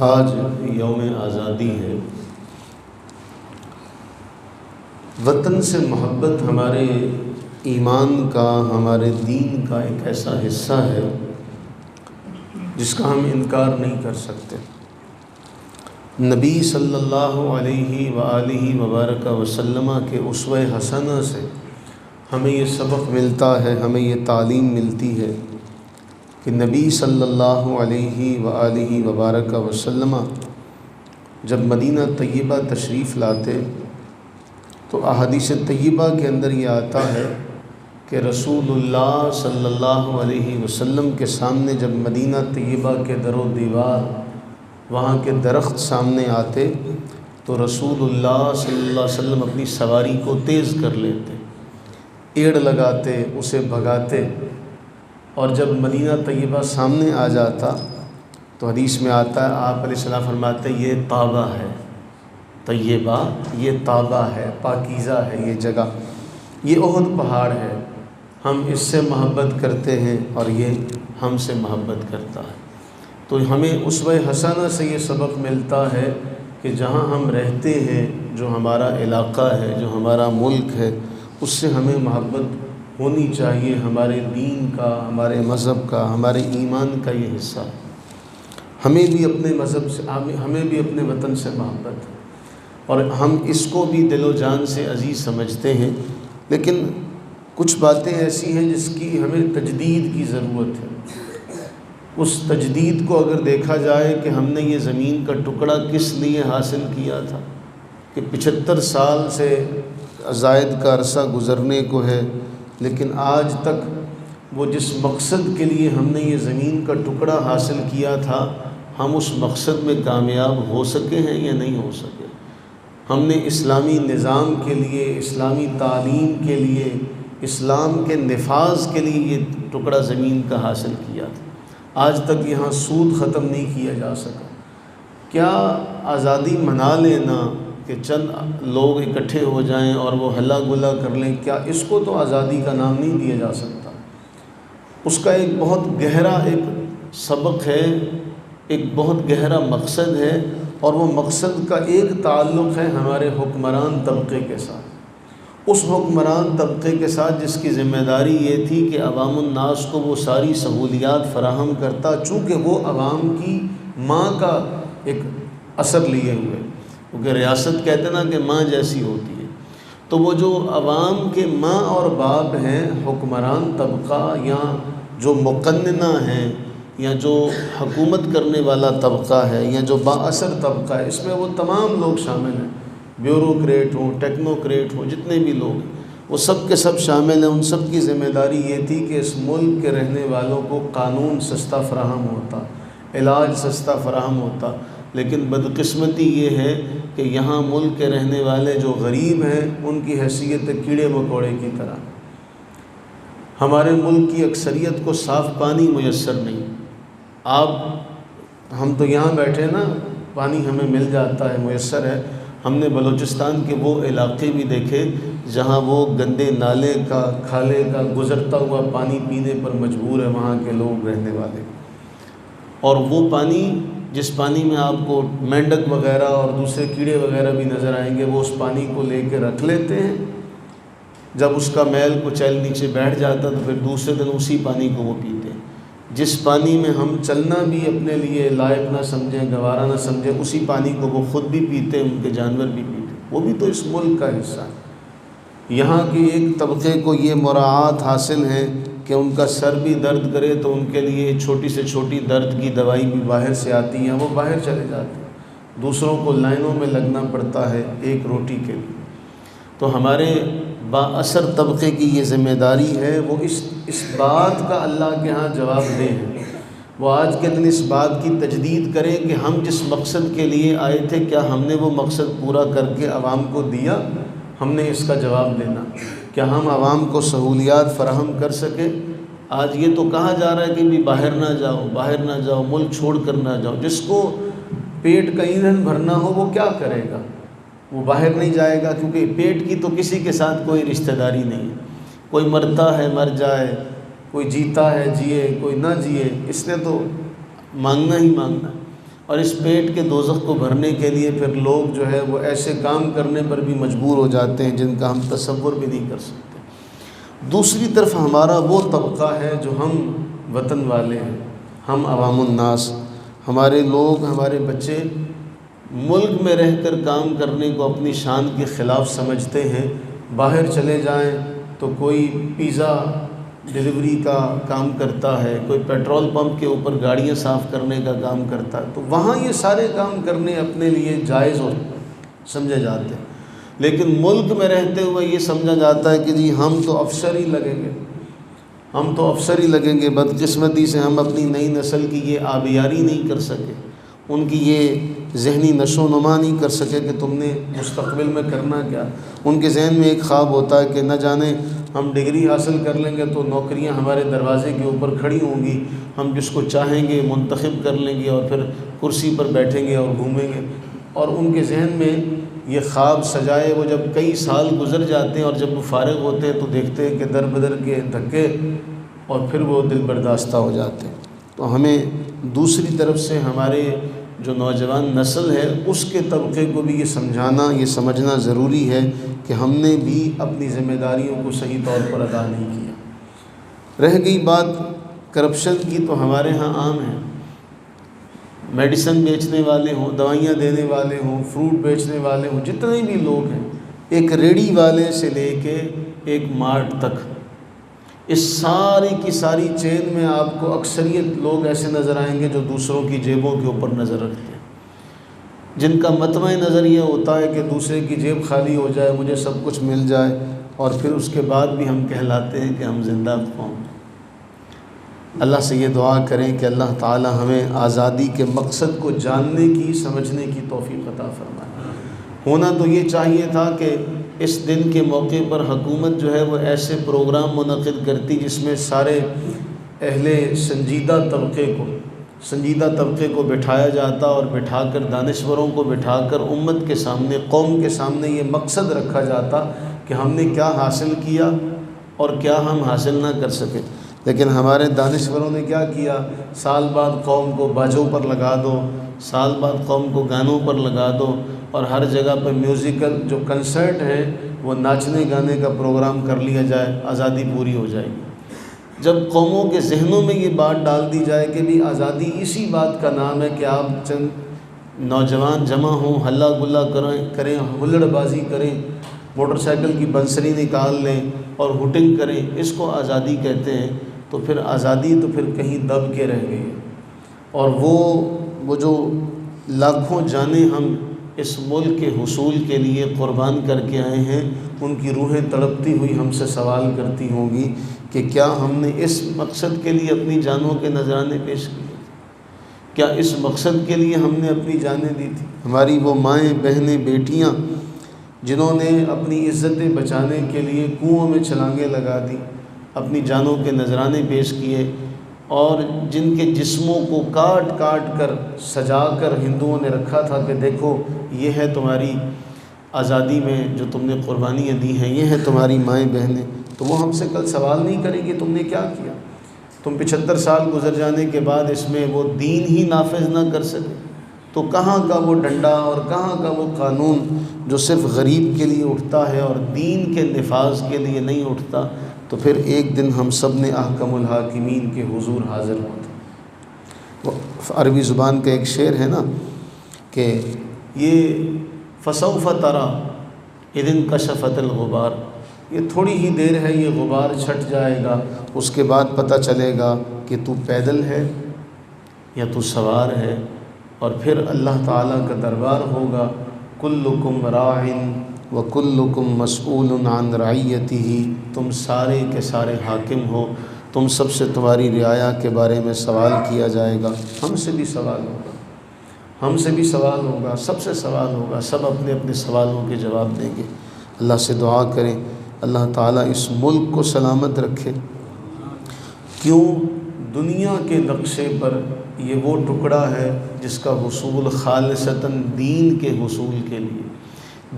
آج یوم آزادی ہے۔ وطن سے محبت ہمارے ایمان کا، ہمارے دین کا ایک ایسا حصہ ہے جس کا ہم انکار نہیں کر سکتے۔ نبی صلی اللہ علیہ وآلہ وبارک وسلم کے اسوہ حسنہ سے ہمیں یہ سبق ملتا ہے، ہمیں یہ تعلیم ملتی ہے کہ نبی صلی اللہ علیہ وآلہ وبارک وسلم جب مدینہ طیبہ تشریف لاتے تو احادیث طیبہ کے اندر یہ آتا ہے کہ رسول اللہ صلی اللہ علیہ وسلم کے سامنے جب مدینہ طیبہ کے در و دیوار، وہاں کے درخت سامنے آتے تو رسول اللہ صلی اللہ علیہ وسلم اپنی سواری کو تیز کر لیتے، ایڑ لگاتے، اسے بھگاتے، اور جب مدینہ طیبہ سامنے آ جاتا تو حدیث میں آتا ہے، آپ علیہ السلام فرماتے یہ طابہ ہے، طیبہ یہ طابہ ہے، پاکیزہ ہے یہ جگہ، یہ احد پہاڑ ہے، ہم اس سے محبت کرتے ہیں اور یہ ہم سے محبت کرتا ہے۔ تو ہمیں اسوہ حسنہ سے یہ سبق ملتا ہے کہ جہاں ہم رہتے ہیں، جو ہمارا علاقہ ہے، جو ہمارا ملک ہے، اس سے ہمیں محبت ہونی چاہیے۔ ہمارے دین کا، ہمارے مذہب کا، ہمارے ایمان کا یہ حصہ ہے۔ ہمیں بھی اپنے مذہب سے، ہمیں بھی اپنے وطن سے محبت ہے اور ہم اس کو بھی دل و جان سے عزیز سمجھتے ہیں، لیکن کچھ باتیں ایسی ہیں جس کی ہمیں تجدید کی ضرورت ہے۔ اس تجدید کو اگر دیکھا جائے کہ ہم نے یہ زمین کا ٹکڑا کس لیے حاصل کیا تھا کہ 75 سال سے زائد کا عرصہ گزرنے کو ہے، لیکن آج تک وہ جس مقصد کے لیے ہم نے یہ زمین کا ٹکڑا حاصل کیا تھا، ہم اس مقصد میں کامیاب ہو سکے ہیں یا نہیں ہو سکے۔ ہم نے اسلامی نظام کے لیے، اسلامی تعلیم کے لیے، اسلام کے نفاذ کے لیے یہ ٹکڑا زمین کا حاصل کیا تھا، آج تک یہاں سود ختم نہیں کیا جا سکا۔ کیا آزادی منا لینا کہ چند لوگ اکٹھے ہو جائیں اور وہ ہلا گلا کر لیں، کیا اس کو تو آزادی کا نام نہیں دیا جا سکتا؟ اس کا ایک بہت گہرا ایک سبق ہے، ایک بہت گہرا مقصد ہے، اور وہ مقصد کا ایک تعلق ہے ہمارے حکمران طبقے کے ساتھ، اس حکمران طبقے کے ساتھ جس کی ذمہ داری یہ تھی کہ عوام الناس کو وہ ساری سہولیات فراہم کرتا، چونکہ وہ عوام کی ماں کا ایک اثر لیے ہوئے، کیونکہ ریاست کہتے نا کہ ماں جیسی ہوتی ہے، تو وہ جو عوام کے ماں اور باپ ہیں، حکمران طبقہ یا جو مقننہ ہیں یا جو حکومت کرنے والا طبقہ ہے یا جو بااثر طبقہ ہے، اس میں وہ تمام لوگ شامل ہیں، بیوروکریٹ ہوں، ٹیکنوکریٹ ہوں، جتنے بھی لوگ ہیں وہ سب کے سب شامل ہیں۔ ان سب کی ذمہ داری یہ تھی کہ اس ملک کے رہنے والوں کو قانون سستا فراہم ہوتا، علاج سستا فراہم ہوتا، لیکن بدقسمتی یہ ہے کہ یہاں ملک کے رہنے والے جو غریب ہیں ان کی حیثیت کیڑے مکوڑے کی طرح۔ ہمارے ملک کی اکثریت کو صاف پانی میسر نہیں۔ ہم تو یہاں بیٹھے نا، پانی ہمیں مل جاتا ہے، میسر ہے۔ ہم نے بلوچستان کے وہ علاقے بھی دیکھے جہاں وہ گندے نالے کا، کھالے کا گزرتا ہوا پانی پینے پر مجبور ہے وہاں کے لوگ رہنے والے، اور وہ پانی جس پانی میں آپ کو مینڈک وغیرہ اور دوسرے کیڑے وغیرہ بھی نظر آئیں گے، وہ اس پانی کو لے کے رکھ لیتے ہیں، جب اس کا میل کچیل نیچے بیٹھ جاتا تو پھر دوسرے دن اسی پانی کو وہ پیتے ہیں۔ جس پانی میں ہم چلنا بھی اپنے لیے لائق نہ سمجھیں، گوارا نہ سمجھیں، اسی پانی کو وہ خود بھی پیتے ہیں، ان کے جانور بھی پیتے ہیں، وہ بھی تو اس ملک کا حصہ ہے۔ یہاں کے ایک طبقے کو یہ مراعات حاصل ہے کہ ان کا سر بھی درد کرے تو ان کے لیے چھوٹی سے چھوٹی درد کی دوائی بھی باہر سے آتی ہیں، وہ باہر چلے جاتے ہیں، دوسروں کو لائنوں میں لگنا پڑتا ہے ایک روٹی کے لیے۔ تو ہمارے بااثر طبقے کی یہ ذمہ داری ہے، وہ اس بات کا اللہ کے ہاں جواب دہ ہے، وہ آج کے دن اس بات کی تجدید کریں کہ ہم جس مقصد کے لیے آئے تھے، کیا ہم نے وہ مقصد پورا کر کے عوام کو دیا؟ ہم نے اس کا جواب دینا، کیا ہم عوام کو سہولیات فراہم کر سکے؟ آج یہ تو کہا جا رہا ہے کہ بھی باہر نہ جاؤ، باہر نہ جاؤ، ملک چھوڑ کر نہ جاؤ۔ جس کو پیٹ کا ایندھن بھرنا ہو وہ کیا کرے گا؟ وہ باہر نہیں جائے گا، کیونکہ پیٹ کی تو کسی کے ساتھ کوئی رشتہ داری نہیں ہے۔ کوئی مرتا ہے مر جائے، کوئی جیتا ہے جیے، کوئی نہ جیے، اس نے تو مانگنا ہی مانگنا ہے۔ اور اس پیٹ کے دوزخ کو بھرنے کے لیے پھر لوگ جو ہے وہ ایسے کام کرنے پر بھی مجبور ہو جاتے ہیں جن کا ہم تصور بھی نہیں کر سکتے۔ دوسری طرف ہمارا وہ طبقہ ہے جو ہم وطن والے ہیں، ہم عوام الناس، ہمارے لوگ، ہمارے بچے ملک میں رہ کر کام کرنے کو اپنی شان کے خلاف سمجھتے ہیں۔ باہر چلے جائیں تو کوئی پیزا ڈیلیوری کا کام کرتا ہے، کوئی پیٹرول پمپ کے اوپر گاڑیاں صاف کرنے کا کام کرتا ہے، تو وہاں یہ سارے کام کرنے اپنے لیے جائز اور سمجھے جاتے ہیں، لیکن ملک میں رہتے ہوئے یہ سمجھا جاتا ہے کہ جی ہم تو افسر ہی لگیں گے، ہم تو افسر ہی لگیں گے۔ بدقسمتی سے ہم اپنی نئی نسل کی یہ آبیاری نہیں کر سکے، ان کی یہ ذہنی نشو و نما نہیں کر سکے کہ تم نے مستقبل میں کرنا کیا۔ ان کے ذہن میں ایک خواب ہوتا ہے کہ نہ جانے ہم ڈگری حاصل کر لیں گے تو نوکریاں ہمارے دروازے کے اوپر کھڑی ہوں گی، ہم جس کو چاہیں گے منتخب کر لیں گے اور پھر کرسی پر بیٹھیں گے اور گھومیں گے۔ اور ان کے ذہن میں یہ خواب سجائے وہ جب کئی سال گزر جاتے ہیں اور جب وہ فارغ ہوتے ہیں تو دیکھتے ہیں کہ در بدر کے دھکے اور پھر وہ دل برداشتہ ہو جاتے ہیں۔ تو ہمیں دوسری طرف سے ہمارے جو نوجوان نسل ہے اس کے طبقے کو بھی یہ سمجھانا، یہ سمجھنا ضروری ہے کہ ہم نے بھی اپنی ذمہ داریوں کو صحیح طور پر ادا نہیں کیا۔ رہ گئی بات کرپشن کی، تو ہمارے ہاں عام ہے، میڈیسن بیچنے والے ہوں، دوائیاں دینے والے ہوں، فروٹ بیچنے والے ہوں، جتنے بھی لوگ ہیں، ایک ریڑھی والے سے لے کے ایک مارٹ تک، اس ساری کی ساری چین میں آپ کو اکثریت لوگ ایسے نظر آئیں گے جو دوسروں کی جیبوں کے اوپر نظر رکھتے ہیں، جن کا مطمع نظر یہ ہوتا ہے کہ دوسرے کی جیب خالی ہو جائے، مجھے سب کچھ مل جائے، اور پھر اس کے بعد بھی ہم کہلاتے ہیں کہ ہم زندہ قوم۔ اللہ سے یہ دعا کریں کہ اللہ تعالی ہمیں آزادی کے مقصد کو جاننے کی، سمجھنے کی توفیق عطا فرمائے۔ ہونا تو یہ چاہیے تھا کہ اس دن کے موقع پر حکومت جو ہے وہ ایسے پروگرام منعقد کرتی جس میں سارے اہل سنجیدہ طبقے کو بٹھایا جاتا، اور بٹھا کر دانشوروں کو بٹھا کر امت کے سامنے، قوم کے سامنے یہ مقصد رکھا جاتا کہ ہم نے کیا حاصل کیا اور کیا ہم حاصل نہ کر سکے۔ لیکن ہمارے دانشوروں نے کیا کیا؟ سال بعد قوم کو باجوں پر لگا دو، سال بعد قوم کو گانوں پر لگا دو، اور ہر جگہ پہ میوزیکل جو کنسرٹ ہے وہ ناچنے گانے کا پروگرام کر لیا جائے، آزادی پوری ہو جائے گی۔ جب قوموں کے ذہنوں میں یہ بات ڈال دی جائے کہ بھی آزادی اسی بات کا نام ہے کہ آپ چند نوجوان جمع ہوں، ہلا گلا کریں، ہلڑ بازی کریں، موٹر سائیکل کی بنسری نکال لیں اور ہوٹنگ کریں، اس کو آزادی کہتے ہیں، تو پھر آزادی تو پھر کہیں دب کے رہ گئی۔ اور وہ جو لاکھوں جانیں ہم اس ملک کے حصول کے لیے قربان کر کے آئے ہیں، ان کی روحیں تڑپتی ہوئی ہم سے سوال کرتی ہوں گی کہ کیا ہم نے اس مقصد کے لیے اپنی جانوں کے نذرانے پیش کیے؟ کیا اس مقصد کے لیے ہم نے اپنی جانیں دی تھی؟ ہماری وہ مائیں، بہنیں، بیٹیاں جنہوں نے اپنی عزتیں بچانے کے لیے کنوؤں میں چھلانگیں لگا دی، اپنی جانوں کے نذرانے پیش کیے، اور جن کے جسموں کو کاٹ کاٹ کر سجا کر ہندوؤں نے رکھا تھا کہ دیکھو یہ ہے تمہاری آزادی میں جو تم نے قربانیاں دی ہیں، یہ ہے تمہاری مائیں بہنیں، تو وہ ہم سے کل سوال نہیں کریں گے تم نے کیا کیا؟ تم 75 سال گزر جانے کے بعد اس میں وہ دین ہی نافذ نہ کر سکے، تو کہاں کا وہ ڈنڈا اور کہاں کا وہ قانون جو صرف غریب کے لیے اٹھتا ہے اور دین کے نفاذ کے لیے نہیں اٹھتا؟ تو پھر ایک دن ہم سب نے احکم الحاکمین کے حضور حاضر ہوتا۔ عربی زبان کا ایک شعر ہے نا کہ یہ فسوف تری اذ انکشفت الغبار، یہ تھوڑی ہی دیر ہے، یہ غبار چھٹ جائے گا، اس کے بعد پتہ چلے گا کہ تو پیدل ہے یا تو سوار ہے، اور پھر اللہ تعالیٰ کا دربار ہوگا۔ کلکم راع وکلکم مسئول عن رعیتہ، تم سارے کے سارے حاکم ہو، تم سب سے تمہاری رعایا کے بارے میں سوال کیا جائے گا، ہم سے بھی سوال ہوگا، ہم سے بھی سوال ہوگا، سب سے سوال ہوگا، سب اپنے اپنے سوالوں کے جواب دیں گے۔ اللہ سے دعا کریں اللہ تعالیٰ اس ملک کو سلامت رکھے۔ کیوں؟ دنیا کے نقشے پر یہ وہ ٹکڑا ہے جس کا حصول خالصتاً دین کے حصول کے لیے،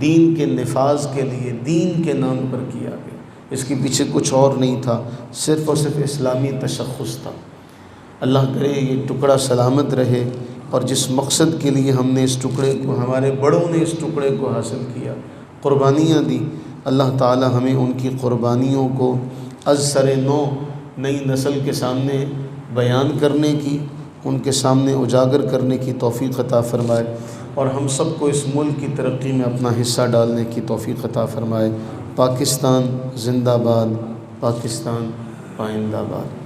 دین کے نفاذ کے لیے، دین کے نام پر کیا گیا، اس کے پیچھے کچھ اور نہیں تھا، صرف اور صرف اسلامی تشخص تھا۔ اللہ کرے یہ ٹکڑا سلامت رہے اور جس مقصد کے لیے ہم نے اس ٹکڑے کو، ہمارے بڑوں نے اس ٹکڑے کو حاصل کیا، قربانیاں دی، اللہ تعالی ہمیں ان کی قربانیوں کو از سر نو نئی نسل کے سامنے بیان کرنے کی، ان کے سامنے اجاگر کرنے کی توفیق عطا فرمائے، اور ہم سب کو اس ملک کی ترقی میں اپنا حصہ ڈالنے کی توفیق عطا فرمائے۔ پاکستان زندہ باد، پاکستان پائندہ باد۔